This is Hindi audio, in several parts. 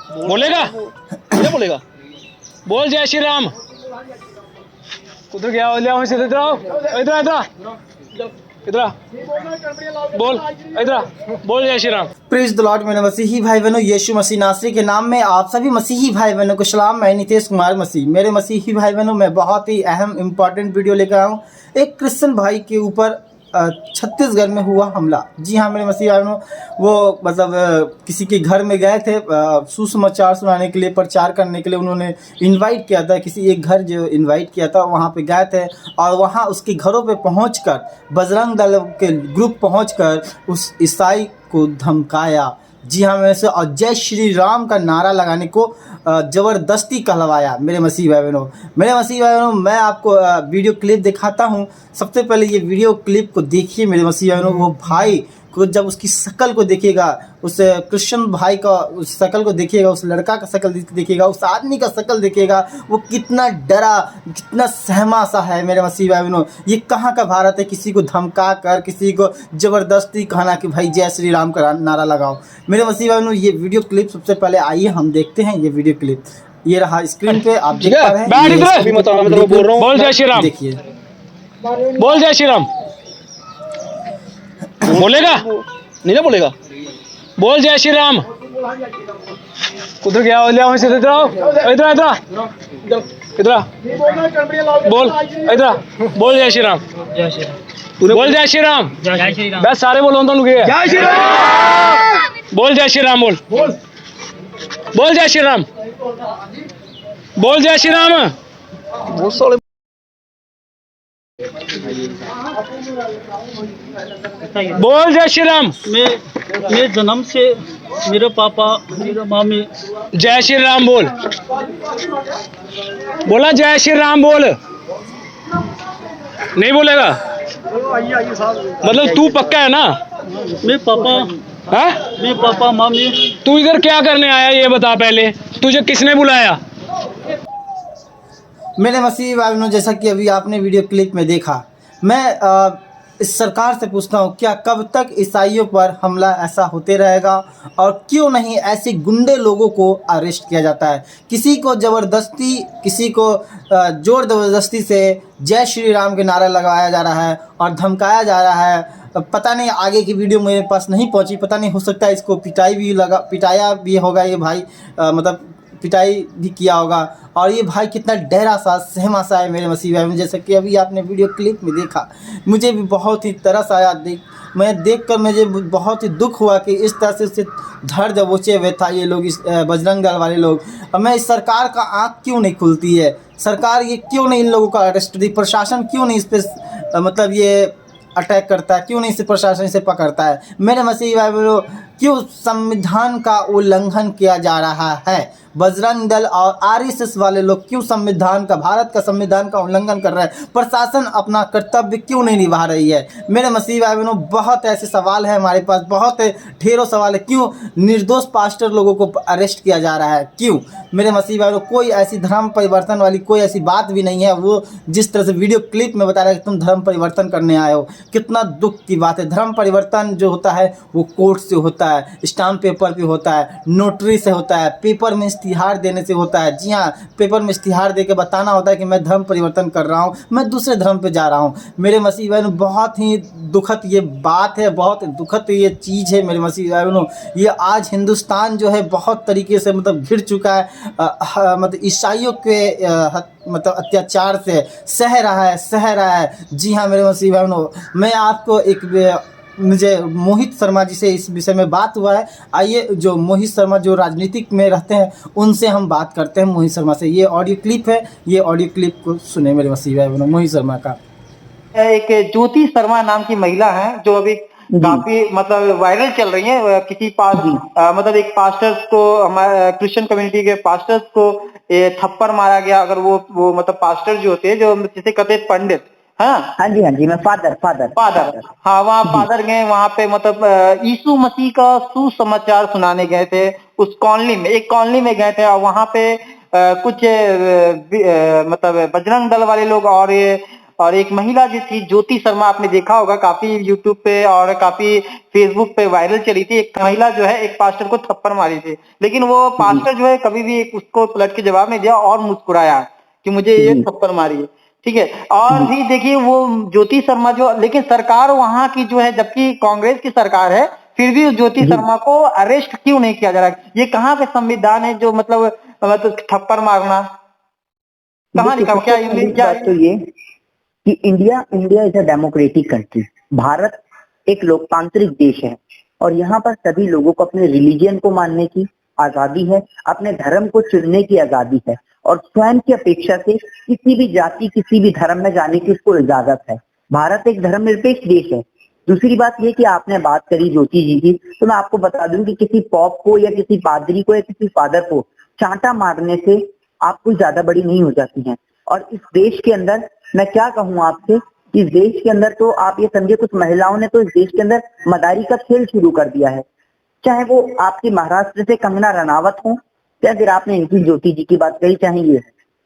बोलेगा क्या बोलेगा? बोल जय श्री राम। उधर गया हो लिया इधर इधर आओ, इधर इधर इधर आ। बोल इधर आ, बोल जय Shri Ram. Praise the Lord. मेरे मसीही भाई बहनों, यीशु मसीह नासरी के नाम में आप सभी मसीही भाई बहनों को सलाम। मैं नितेश कुमार मसीह। मेरे मसीही भाई बहनों, मैं बहुत ही अहम इम्पॉर्टेंट वीडियो लेकर आया हूँ। एक क्रिश्चियन भाई के ऊपर छत्तीसगढ़ में हुआ हमला। जी हाँ मेरे मसीही भाई बहनों, वो मतलब किसी के घर में गए थे सुसमाचार सुनाने के लिए, प्रचार करने के लिए। उन्होंने इनवाइट किया था, किसी एक घर जो इनवाइट किया था वहाँ पे गए थे, और वहाँ उसके घरों पे पहुँचकर बजरंग दल के ग्रुप पहुँचकर उस ईसाई को धमकाया। जी हाँ मेरे से, और जय श्री राम का नारा लगाने को ज़बरदस्ती कहलवाया। मेरे मसीह भाई बहनों, मेरे मसीह भाई बहनों, मैं आपको वीडियो क्लिप दिखाता हूँ। सबसे पहले ये वीडियो क्लिप को देखिए मेरे मसीह भाई बहनों। वो भाई को जब उसकी शक्ल को देखिएगा, उस क्रिश्चियन भाई का उस शक्ल को देखिएगा, उस लड़का का शक्ल देखिएगा, उस आदमी का शक्ल देखिएगा, वो कितना डरा, कितना सहमा सा है। मेरे मसीह भाई बहनों, ये कहाँ का भारत है? किसी को धमका कर, किसी को ज़बरदस्ती कहना कि भाई जय श्री राम का नारा लगाओ। मेरे मसीह भाई बहनों, ये वीडियो क्लिप सबसे पहले आइए हम देखते हैं। ये वीडियो क्लिप ये रहा स्क्रीन पे, आप देख पा रहे हैं। बैठ ये इधर, स्क्रीन मैं पे तेरे को बोल रहा हूँ, बोल जय श्री राम। देखिए, बोल जय श्री राम। बोलेगा नहीं ना बोलेगा? बोल जय श्री राम। उधर गया हो लिया इधर इधर आओ, इधर इधर इधर आ। बोल इधर आ, बोल जय श्री राम। बोल जय श्री राम। बस सारे बोलो तो जय श्री राम। बोल जय श्री राम। बोल बोल जय श्री राम। बोल जय श्री राम। बोल जय श्री राम। मैं जन्म से मेरे पापा मेरे मामी जय श्री राम बोल। बोला जय श्री राम बोल। नहीं बोलेगा मतलब तू पक्का है ना? मैं पापा है? मैं पापा मामी। तू इधर क्या करने आया ये बता पहले, तुझे किसने बुलाया? मेरे मसीह भाई बहनों, जैसा कि अभी आपने वीडियो क्लिप में देखा, मैं इस सरकार से पूछता हूँ, क्या कब तक ईसाइयों पर हमला ऐसा होते रहेगा? और क्यों नहीं ऐसे गुंडे लोगों को अरेस्ट किया जाता है? किसी को ज़बरदस्ती, किसी को ज़ोर ज़बरदस्ती से जय श्री राम के नारा लगाया जा रहा है और धमकाया जा रहा है। पता नहीं, आगे की वीडियो मेरे पास नहीं पहुँची, पता नहीं, हो सकता है इसको पिटाया भी होगा ये भाई, मतलब पिटाई भी किया होगा। और ये भाई कितना डरा सा, सहमा सा है मेरे मसीह भाई में। जैसे कि अभी आपने वीडियो क्लिप में देखा, मुझे भी बहुत ही तरस आया। मैं देखकर मुझे बहुत ही दुख हुआ कि इस तरह से धड़ दबोचे हुए था ये लोग, इस बजरंग दल वाले लोग। अब मैं इस सरकार का आँख क्यों नहीं खुलती है? सरकार ये क्यों नहीं इन लोगों का अरेस्ट दी? प्रशासन क्यों नहीं इस पर मतलब ये अटैक करता है? क्यों नहीं इसे प्रशासन से पकड़ता है? मेरे मसीह भाई बहनों, क्यों संविधान का उल्लंघन किया जा रहा है? बजरंग दल और आरएसएस वाले लोग क्यों संविधान का, भारत का संविधान का उल्लंघन कर रहे हैं? प्रशासन अपना कर्तव्य क्यों नहीं निभा रही है? मेरे मसीह भाई बहनों, बहुत ऐसे सवाल है हमारे पास, बहुत ढेरों सवाल है। क्यों निर्दोष पास्टर लोगों को अरेस्ट किया जा रहा है? क्यों? मेरे मसीह भाई बहनों, कोई ऐसी धर्म परिवर्तन वाली कोई ऐसी बात भी नहीं है। वो जिस तरह से वीडियो क्लिप में बता रहा है कि तुम धर्म परिवर्तन करने आए हो, कितना दुख की बात है। धर्म परिवर्तन जो होता है वो कोर्ट से होता है, स्टाम्प पेपर पे होता है, नोटरी से होता है, पेपर में इश्तिहार देने से होता है। जी हाँ, पेपर में इश्तिहार दे के बताना होता है कि मैं धर्म परिवर्तन कर रहा हूँ, मैं दूसरे धर्म पे जा रहा हूँ। मेरे मसीह भाई बहनों, बहुत ही दुखद ये बात है, बहुत दुखद ये चीज़ है मेरे मसीह भाई बहनों। ये आज हिंदुस्तान जो है बहुत तरीके से मतलब घिर चुका है, मतलब ईसाइयों के मतलब अत्याचार से सह रहा है। जी हाँ मेरे मसीह भाई बहनों, मैं आपको मुझे मोहित शर्मा जी से इस विषय में बात हुआ है। आइए, जो मोहित शर्मा जो राजनीतिक में रहते हैं उनसे हम बात करते हैं। मोहित शर्मा से ये ऑडियो क्लिप है, ये ऑडियो क्लिप को सुने मेरे मसीह भाई बहनों। मोहित शर्मा का एक ज्योति शर्मा नाम की महिला है जो अभी काफी मतलब वायरल चल रही है। किसी पास मतलब एक पास्टर्स को, हमारे क्रिश्चियन कम्युनिटी के पास्टर्स को थप्पड़ मारा गया। अगर वो मतलब पास्टर जो होते हैं, जो जिसे कहते हैं पंडित, हाँ जी हाँ जी, मैं फादर हाँ, वहाँ फादर गए, वहाँ पे मतलब यीशु मसीह का सुसमाचार सुनाने गए थे। उस कॉलोनी में, एक कॉलोनी में गए थे, और वहाँ पे कुछ मतलब बजरंग दल वाले लोग और ये और एक महिला जो थी ज्योति शर्मा, आपने देखा होगा काफी यूट्यूब पे और काफी फेसबुक पे वायरल चली थी। एक महिला जो है एक पास्टर को थप्पड़ मारी थी, लेकिन वो पास्टर जो है कभी भी उसको पलट के जवाब नहीं दिया और मुस्कुराया कि मुझे ये थप्पड़ मारी है, ठीक है। और भी देखिए वो ज्योति शर्मा जो, लेकिन सरकार वहां की जो है, जबकि कांग्रेस की सरकार है, फिर भी उस ज्योति शर्मा को अरेस्ट क्यों नहीं किया जा रहा? ये कहाँ का संविधान है जो मतलब थप्पड़ मारना कहाँ लिखा? क्या क्या? बात तो ये कि India is a democratic country. Bharat एक लोकतांत्रिक देश है और यहाँ पर सभी लोगों को अपने रिलीजन को मानने की आजादी है, अपने धर्म को चुनने की आजादी है और स्वयं की अपेक्षा से किसी भी जाति किसी भी धर्म में जाने की उसको इजाजत है। भारत एक धर्मनिरपेक्ष देश है। दूसरी बात ये कि आपने बात करी ज्योति जी की, तो मैं आपको बता दूं कि किसी पॉप को या किसी पादरी को या किसी फादर को चांटा मारने से आप कोई ज्यादा बड़ी नहीं हो जाती हैं। और इस देश के अंदर मैं क्या कहूँ आपसे, इस देश के अंदर तो आप ये समझिए कुछ महिलाओं ने तो इस देश के अंदर मदारी का खेल शुरू कर दिया है, चाहे वो आपकी महाराष्ट्र से कंगना रनावत हो या फिर आपने इनकी ज्योति जी की बात कही, चाहे ये।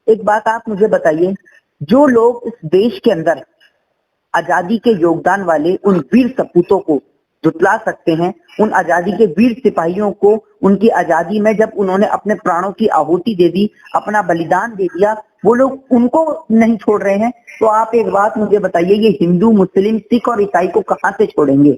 एक बात आप मुझे बताइए, जो लोग इस देश के अंदर आजादी के योगदान वाले उन वीर सपूतों को जुटला सकते हैं, उन आजादी के वीर सिपाहियों को उनकी आजादी में जब उन्होंने अपने प्राणों की आहुति दे दी, अपना बलिदान दे दिया, वो लोग उनको नहीं छोड़ रहे हैं, तो आप एक बात मुझे बताइए, ये हिंदू मुस्लिम सिख और ईसाई को कहां से छोड़ेंगे?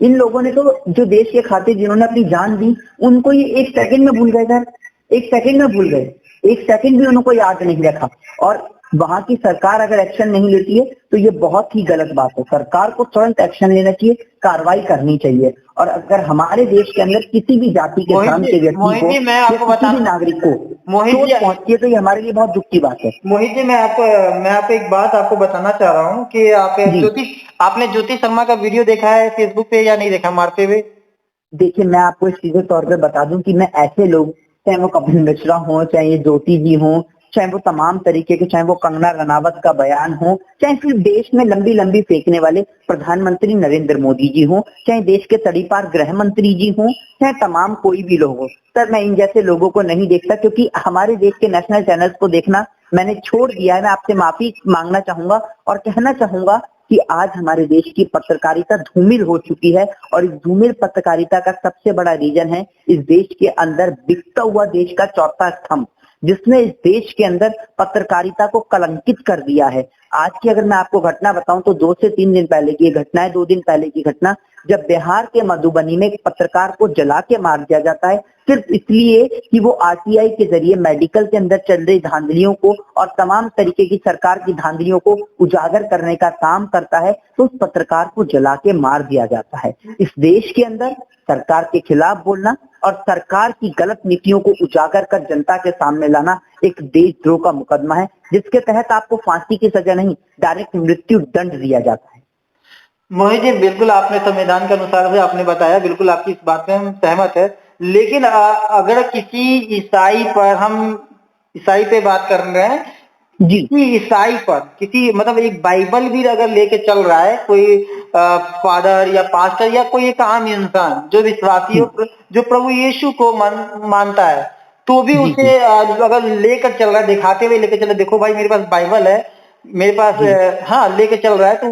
इन लोगों ने तो जो देश के खातिर जिन्होंने अपनी जान दी, उनको ये एक सेकंड में भूल गए सर, एक सेकंड में भूल गए, एक सेकंड भी उनको याद नहीं रखा। और वहां की सरकार अगर एक्शन नहीं लेती है तो ये बहुत ही गलत बात है। सरकार को तुरंत एक्शन लेना चाहिए, कार्रवाई करनी चाहिए। और अगर हमारे देश के अंदर किसी भी जाति के धर्म के व्यक्ति को या किसी भी नागरिक को चोट पहुंचती है तो ये हमारे लिए बहुत दुख की बात है। मोहित जी, मैं आपको एक बात आपको बताना चाह रहा हूँ कि आपने ज्योति शर्मा का वीडियो देखा है फेसबुक पे या नहीं देखा मारते हुए? देखिए, मैं आपको इस सीधे तौर पे बता दूं कि मैं ऐसे लोग, चाहे वो कपिल मिश्रा हो, चाहे ये ज्योति जी हो, चाहे वो तमाम तरीके के, चाहे वो कंगना रनावत का बयान हो, चाहे फिर देश में लंबी लंबी फेंकने वाले प्रधानमंत्री नरेंद्र मोदी जी हो, चाहे देश के तड़ीपार गृह मंत्री जी हो, चाहे तमाम कोई भी लोग हो, सर मैं इन जैसे लोगों को नहीं देखता, क्योंकि हमारे देश के नेशनल चैनल्स को देखना मैंने छोड़ दिया है। मैं आपसे माफी मांगना चाहूंगा और कहना चाहूंगा कि आज हमारे देश की पत्रकारिता धूमिल हो चुकी है और इस धूमिल पत्रकारिता का सबसे बड़ा रीजन है इस देश के अंदर बिकता हुआ देश का चौथा स्तंभ, जिसने इस देश के अंदर पत्रकारिता को कलंकित कर दिया है। आज की अगर मैं आपको घटना बताऊं तो 2 से 3 दिन पहले की घटना है, 2 दिन पहले की घटना, जब बिहार के मधुबनी में एक पत्रकार को जला के मार दिया जाता है सिर्फ इसलिए कि वो आरटीआई के जरिए मेडिकल के अंदर चल रही धांधलियों को और तमाम तरीके की सरकार की धांधलियों को उजागर करने का काम करता है, तो उस पत्रकार को जला के मार दिया जाता है। इस देश के अंदर सरकार के खिलाफ बोलना और सरकार की गलत नीतियों को उजागर कर जनता के सामने लाना एक देशद्रोह का मुकदमा है, जिसके तहत आपको फांसी की सजा नहीं, डायरेक्ट मृत्यु दंड दिया जाता है। मोहित जी, बिल्कुल आपने संविधान के अनुसार से आपने बताया, बिल्कुल आपकी इस बात में हम सहमत है। लेकिन अगर किसी ईसाई पर, हम ईसाई पे बात कर रहे हैं जी, किसी ईसाई पर किसी मतलब एक बाइबल भी अगर लेके चल रहा है कोई फादर या पास्टर या कोई एक आम इंसान जो विश्वासी जो प्रभु यीशु को मानता है, तो भी उसे अगर लेकर चल रहा है, दिखाते हुए लेकर चल रहा है, देखो भाई मेरे पास बाइबल है, मेरे पास हाँ लेके चल रहा है, तो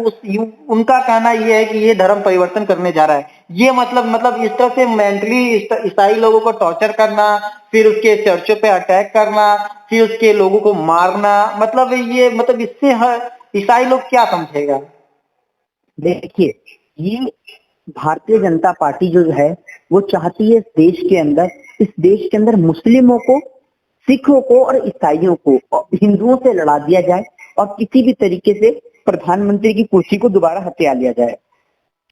उनका कहना ये है कि ये धर्म परिवर्तन करने जा रहा है। ये मतलब इस तरह से मेंटली ईसाई लोगों को टॉर्चर करना, फिर उसके चर्चों पे अटैक करना, फिर उसके लोगों को मारना, मतलब ये इससे ईसाई लोग क्या समझेगा? देखिए, ये भारतीय जनता पार्टी जो है वो चाहती है इस देश के अंदर मुस्लिमों को, सिखों को और ईसाइयों को और हिंदुओं से लड़ा दिया जाए और किसी भी तरीके से प्रधानमंत्री की कुर्सी को दोबारा हथिया लिया जाए।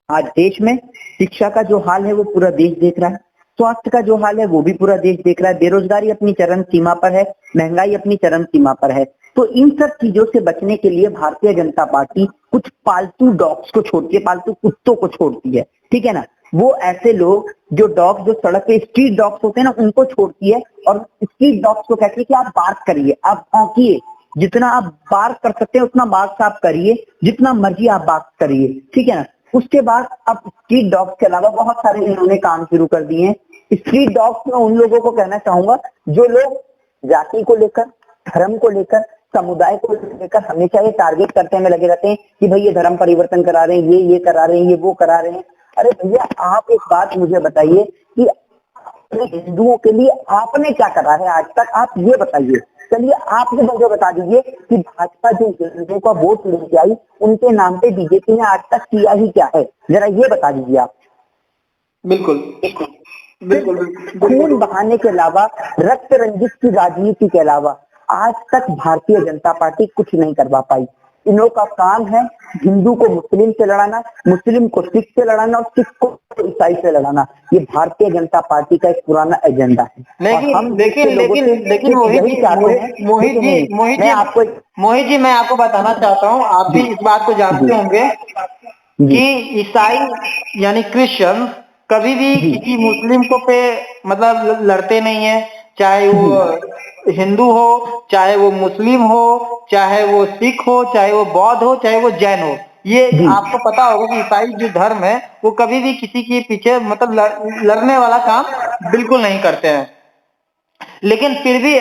आज देश में शिक्षा का जो हाल है वो पूरा देश देख रहा है, स्वास्थ्य का जो हाल है वो भी पूरा देश देख रहा है, बेरोजगारी अपनी चरम सीमा पर है, महंगाई अपनी चरम सीमा पर है। तो इन सब चीजों से बचने के लिए भारतीय जनता पार्टी कुछ पालतू डॉग्स को छोड़ती है, पालतू कुत्तों को छोड़ती है, ठीक है ना। वो ऐसे लोग जो डॉग्स, जो सड़क पे स्ट्रीट डॉग्स होते हैं ना, उनको छोड़ती है और स्ट्रीट डॉग्स को कहती है कि आप बार्क करिए, आप भौंकिए, जितना आप बार्क कर सकते हैं उतना बार्क आप करिए, जितना मर्जी आप बार्क करिए, ठीक है ना। उसके बाद अब स्ट्रीट डॉग्स के अलावा बहुत सारे इन्होंने काम शुरू कर दिए हैं। स्ट्रीट डॉग्स में उन लोगों को कहना चाहूंगा जो लोग जाति को लेकर, धर्म को लेकर समुदाय को लेकर हमेशा ये टारगेट करने में लगे रहते हैं कि भाई ये धर्म परिवर्तन करा रहे हैं, ये करा रहे हैं, ये वो करा रहे हैं। अरे भैया आप एक बात मुझे बताइए कि हिंदुओं के लिए आपने क्या करा है आज तक, आप ये बताइए। चलिए आप मुझे बता दीजिए कि भाजपा जो हिंदुओं का वोट लेके आई उनके नाम पे बीजेपी ने आज तक किया ही क्या है, जरा ये बता दीजिए आप। बिल्कुल बिल्कुल खून बहाने के अलावा, रक्त रंजित की राजनीति के अलावा आज तक भारतीय जनता पार्टी कुछ नहीं करवा पाई। इन लोगों का काम है हिंदू को मुस्लिम से लड़ाना, मुस्लिम को सिख से लड़ाना और सिख को ईसाई से लड़ाना। ये भारतीय जनता पार्टी का एक पुराना एजेंडा है। लेकिन मोहित जी मैं आपको बताना चाहता हूँ, आप भी इस बात को जानते होंगे कि ईसाई यानी क्रिश्चियन कभी भी किसी मुस्लिम को पे मतलब लड़ते नहीं है, चाहे वो हिंदू हो, चाहे वो मुस्लिम हो, चाहे वो सिख हो, चाहे वो बौद्ध हो, चाहे वो जैन हो। ये आपको पता होगा कि ईसाई जो धर्म है वो कभी भी किसी के पीछे मतलब लड़ने वाला काम बिल्कुल नहीं करते हैं। लेकिन फिर भी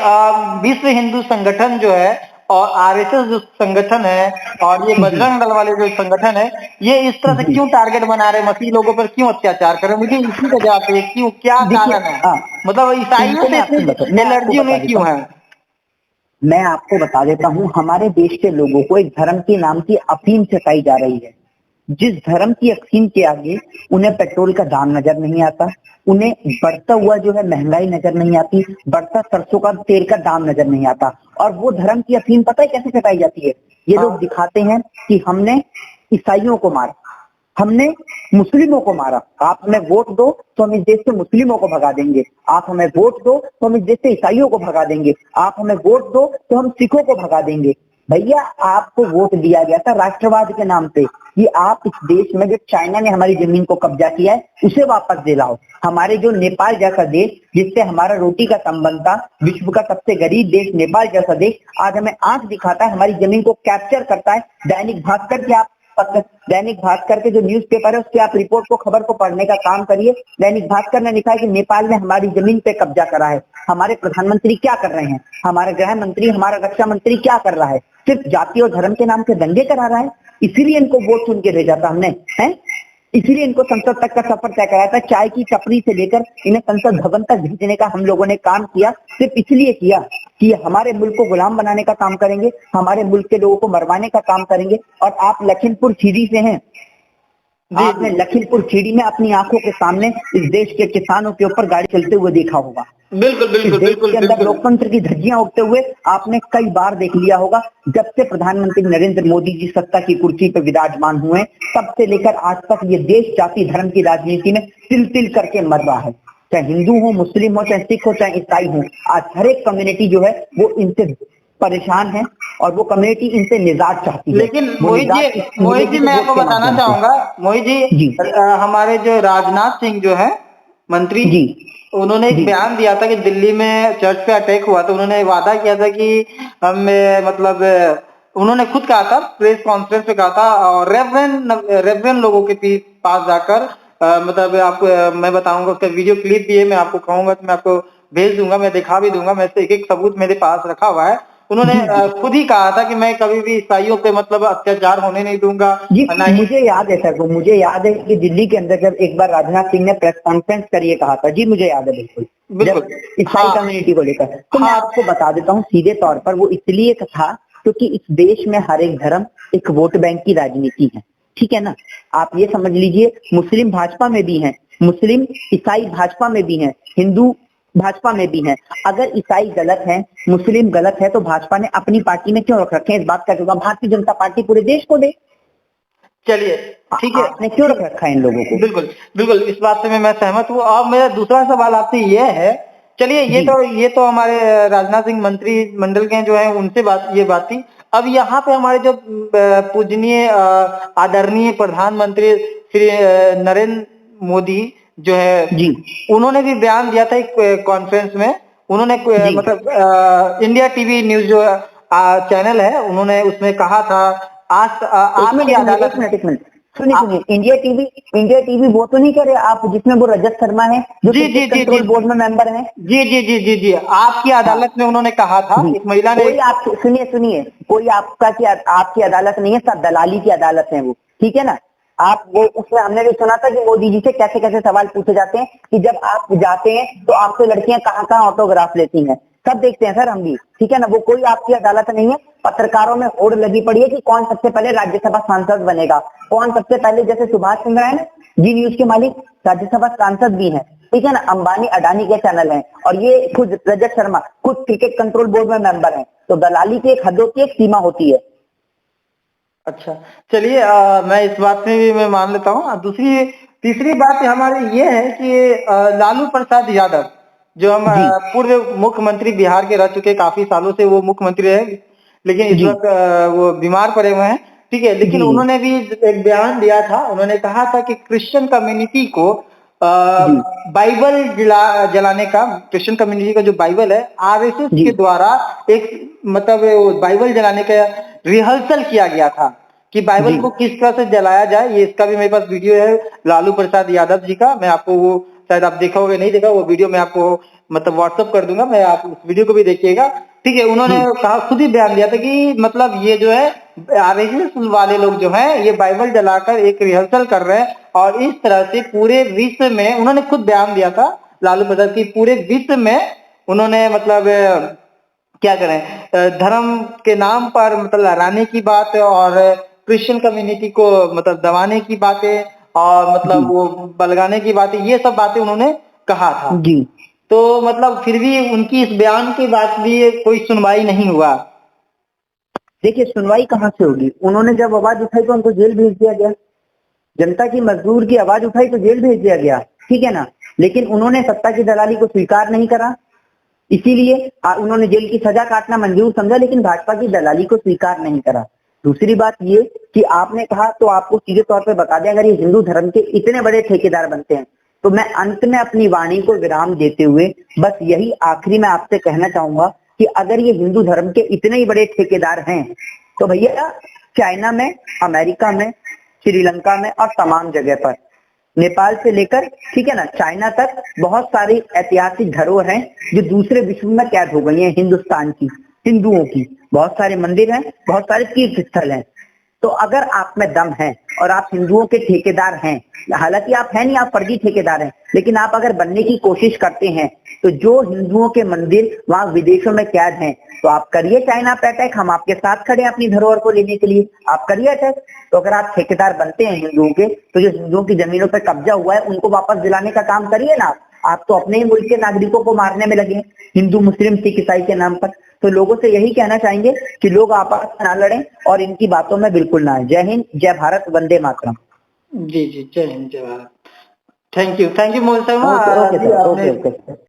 विश्व हिंदू संगठन जो है और आरएसएस जो संगठन है और ये बजरंग दल वाले जो संगठन है, ये इस तरह से क्यों टारगेट बना रहे, मसीह लोगों पर क्यों अत्याचार कर रहे हैं? मुझे इसी का जवाब चाहिए, क्यों, क्या कारण है? मतलब ईसाइयों से इतनी एलर्जी उन्हें क्यों है? मैं आपको बता देता हूँ, हमारे देश के लोगों को एक धर्म के नाम की अफीम चटाई जा रही है। जिस धर्म की अफीम के आगे उन्हें पेट्रोल का दाम नजर नहीं आता, उन्हें बढ़ता हुआ जो है महंगाई नजर नहीं आती, बढ़ता सरसों का तेल का दाम नजर नहीं आता। और वो धर्म की अफीम पता है कैसे चटाई जाती है? ये लोग दिखाते हैं कि हमने ईसाइयों को मारा, हमने मुस्लिमों को मारा, आप हमें वोट दो तो हम इस देश से मुस्लिमों को भगा देंगे, आप हमें वोट दो तो हम इस देश से ईसाइयों को भगा देंगे, आप हमें वोट दो तो हम सिखों को भगा देंगे। भैया आपको वोट दिया गया था राष्ट्रवाद के नाम पे कि आप इस देश में जो चाइना ने हमारी जमीन को कब्जा किया है उसे वापस दिलाओ। हमारे जो नेपाल जैसा देश जिससे हमारा रोटी का संबंध था, विश्व का सबसे गरीब देश नेपाल जैसा देश आज हमें आंख दिखाता है, हमारी जमीन को कैप्चर करता है। दैनिक भास्कर के जो न्यूज़पेपर है उसके आप रिपोर्ट को, खबर को पढ़ने का काम करिए। दैनिक भास्कर ने लिखा है कि नेपाल ने हमारी जमीन पे कब्जा करा है। हमारे प्रधानमंत्री क्या कर रहे हैं, हमारा गृह मंत्री, हमारा रक्षा मंत्री क्या कर रहा है? सिर्फ जाति और धर्म के नाम पे दंगे करा रहा है। इसीलिए इनको वोट चुन के भेजा था हमने, है? इसीलिए इनको संसद तक का सफर तय कराया था। चाय की टपरी से लेकर इन्हें संसद भवन तक भेजने का हम लोगों ने काम किया, सिर्फ इसलिए किया कि हमारे मुल्क को गुलाम बनाने का काम करेंगे, हमारे मुल्क के लोगों को मरवाने का काम करेंगे। और आप लखीमपुर खीरी से हैं, आपने लखीमपुर खीरी में अपनी आंखों के सामने इस देश के किसानों के ऊपर गाड़ी चलते हुए देखा होगा। बिल्कुल बिल्कुल बिल्कुल के अंदर लोकतंत्र की धज्जियां उड़ते हुए आपने कई बार देख लिया होगा। जब से प्रधानमंत्री नरेंद्र मोदी जी सत्ता की कुर्सी पर विराजमान हुए तब से लेकर आज तक ये देश जाति धर्म की राजनीति में तिल तिल करके मर रहा है। चाहे हिंदू हो, मुस्लिम हो, चाहे सिख हो, चाहे ईसाई हो, आज हर एक कम्युनिटी जो है वो इनसे परेशान है और वो कम्युनिटी इनसे निजात चाहती है। लेकिन मोहित जी मैं आपको बताना चाहूंगा, मोहित जी हमारे जो राजनाथ सिंह जो है मंत्री जी, उन्होंने एक बयान दिया था कि दिल्ली में चर्च पे अटैक हुआ तो उन्होंने वादा किया था कि हम मतलब उन्होंने खुद कहा था, प्रेस कॉन्फ्रेंस पे कहा था और रेवरेंड लोगों के पास जाकर मतलब आपको मैं बताऊंगा, उसका वीडियो क्लिप भी है, मैं आपको कहूंगा तो मैं आपको भेज दूंगा, मैं दिखा भी दूंगा, मैं से एक सबूत मेरे पास रखा हुआ है। उन्होंने खुद ही कहा था कि मैं कभी भी ईसाइयों पे मतलब अत्याचार होने नहीं दूंगा। मुझे याद है सर, मुझे याद है कि दिल्ली के अंदर जब एक बार राजनाथ सिंह ने प्रेस कॉन्फ्रेंस करिए कहा था, जी मुझे याद है बिल्कुल, ईसाई कम्युनिटी को लेकर। तो मैं आपको बता देता हूँ सीधे तौर पर, वो इसलिए था क्योंकि इस देश में हर एक धर्म एक वोट बैंक की राजनीति है, ठीक है ना? आप ये समझ लीजिए, मुस्लिम भाजपा में भी हैं, मुस्लिम ईसाई भाजपा में भी हैं, हिंदू भाजपा में भी है। अगर ईसाई गलत है, मुस्लिम गलत है, तो भाजपा ने अपनी पार्टी में क्यों रख रखे हैं? इस बात का जवाब भारतीय जनता पार्टी पूरे देश को दे। चलिए ठीक है, आपने क्यों रख रखा है इन लोगों को? बिल्कुल बिल्कुल, इस बात से मैं सहमत हूँ। और मेरा दूसरा सवाल आपसे ये है, चलिए ये तो हमारे राजनाथ सिंह मंत्री मंडल के जो है उनसे बात थी। अब यहाँ पे हमारे जो पूजनीय आदरणीय प्रधानमंत्री श्री नरेंद्र मोदी जो है जी, उन्होंने भी बयान दिया था एक कॉन्फ्रेंस में। उन्होंने मतलब इंडिया टीवी न्यूज जो चैनल है, उन्होंने उसमें कहा था आज की अदालत सुनिए इंडिया टीवी वो तो नहीं करे आप जिसमें वो रजत शर्मा है जो कंट्रोल बोर्ड में मेंबर है। जी आपकी अदालत में उन्होंने कहा था, एक महिला ने। कोई आप सुनिए कोई आपकी अदालत नहीं है, सब दलाली की अदालत है वो, ठीक है ना। आप वो उसमें हमने भी सुना था कि मोदी जी से कैसे कैसे सवाल पूछे जाते हैं कि जब आप जाते हैं तो आपसे लड़कियां कहाँ कहाँ ऑटोग्राफ लेती हैं, सब देखते हैं सर हम भी, ठीक है ना। वो कोई आपकी अदालत नहीं है। पत्रकारों में होड़ लगी पड़ी है कि कौन सबसे पहले राज्यसभा सांसद बनेगा, कौन सबसे पहले, जैसे सुभाष चंद्र है ना, जी न्यूज के मालिक राज्यसभा सांसद भी हैं, ठीक है ना। अंबानी अडानी के चैनल हैं और ये खुद रजत शर्मा खुद क्रिकेट कंट्रोल बोर्ड में मेंबर हैं। तो दलाली की एक हद होती है, एक सीमा होती है। अच्छा चलिए, मैं इस बात में भी मैं मान लेता हूँ। तीसरी बात हमारी ये है कि लालू प्रसाद यादव जो हम पूर्व मुख्यमंत्री बिहार के रह चुके, काफी सालों से वो मुख्यमंत्री है, लेकिन इस वक्त वो बीमार पड़े हुए हैं, ठीक है। लेकिन उन्होंने भी एक बयान दिया था, उन्होंने कहा था कि क्रिश्चियन कम्युनिटी को बाइबल जलाने का, क्रिश्चियन कम्युनिटी का जो बाइबल है आरएसएस के द्वारा एक मतलब बाइबल जलाने का रिहर्सल किया गया था कि बाइबल को किस तरह से जलाया जाए। ये इसका भी मेरे पास वीडियो है लालू प्रसाद यादव जी का, मैं आपको वो, शायद आप देखा होगा, नहीं देखा, वो वीडियो मैं आपको मतलब व्हाट्सएप कर दूंगा, मैं आप उस वीडियो को भी देखिएगा, ठीक है। उन्होंने कहा, खुद ही बयान दिया था कि मतलब ये जो है आरएसएस वाले लोग जो हैं ये बाइबल जलाकर एक रिहर्सल कर रहे हैं और इस तरह से पूरे विश्व में, उन्होंने खुद बयान दिया था लालू प्रसाद की, पूरे विश्व में उन्होंने मतलब क्या करें, धर्म के नाम पर मतलब लड़ाने की बात और क्रिश्चियन कम्युनिटी को मतलब दबाने की बातें और मतलब वो बलगाने की बातें, ये सब बातें उन्होंने कहा था जी। तो मतलब फिर भी उनकी इस बयान के बाद भी कोई सुनवाई नहीं हुआ। देखिए सुनवाई कहाँ से होगी, उन्होंने जब आवाज उठाई तो उनको जेल भेज दिया गया। जनता की मजदूर की आवाज उठाई तो जेल भेज दिया गया, ठीक है ना। लेकिन उन्होंने सत्ता की दलाली को स्वीकार नहीं करा, इसीलिए उन्होंने जेल की सजा काटना मंजूर समझा, लेकिन भाजपा की दलाली को स्वीकार नहीं करा। दूसरी बात ये कि आपने कहा, तो आपको सीधे तौर पे बता दें, अगर ये हिंदू धर्म के इतने बड़े ठेकेदार बनते हैं तो मैं अंत में अपनी वाणी को विराम देते हुए बस यही आखिरी में आपसे कहना चाहूंगा कि अगर ये हिंदू धर्म के इतने ही बड़े ठेकेदार हैं तो भैया चाइना में, अमेरिका में, श्रीलंका में और तमाम जगह पर, नेपाल से लेकर, ठीक है ना, चाइना तक बहुत सारी ऐतिहासिक धरोहर हैं जो दूसरे विश्व में कैद हो गई हैं हिंदुस्तान की, हिंदुओं की। बहुत सारे मंदिर हैं, बहुत सारे तीर्थ स्थल हैं। तो अगर आप में दम है और आप हिंदुओं के ठेकेदार हैं, हालांकि आप हैं नहीं, आप फर्जी ठेकेदार हैं, लेकिन आप अगर बनने की कोशिश करते हैं तो जो हिंदुओं के मंदिर वहां विदेशों में कैद हैं, तो आप करिए चाइना पे अटैक, हम आपके साथ खड़े हैं अपनी धरोहर को लेने के लिए, आप करिए अटैक। तो अगर आप ठेकेदार बनते हैं हिंदुओं के, तो जो हिंदुओं की जमीनों पर कब्जा हुआ है उनको वापस दिलाने का काम करिए ना। आप तो अपने ही मुल्क के नागरिकों को मारने में लगे, हिंदू मुस्लिम सिख ईसाई के नाम पर। तो लोगों से यही कहना चाहेंगे कि लोग आपस में ना लड़ें और इनकी बातों में बिल्कुल ना आए। जय हिंद, जय भारत, वंदे मातरम। जी जय हिंद, जय Bharat. Thank you Mohit Sharma. Okay.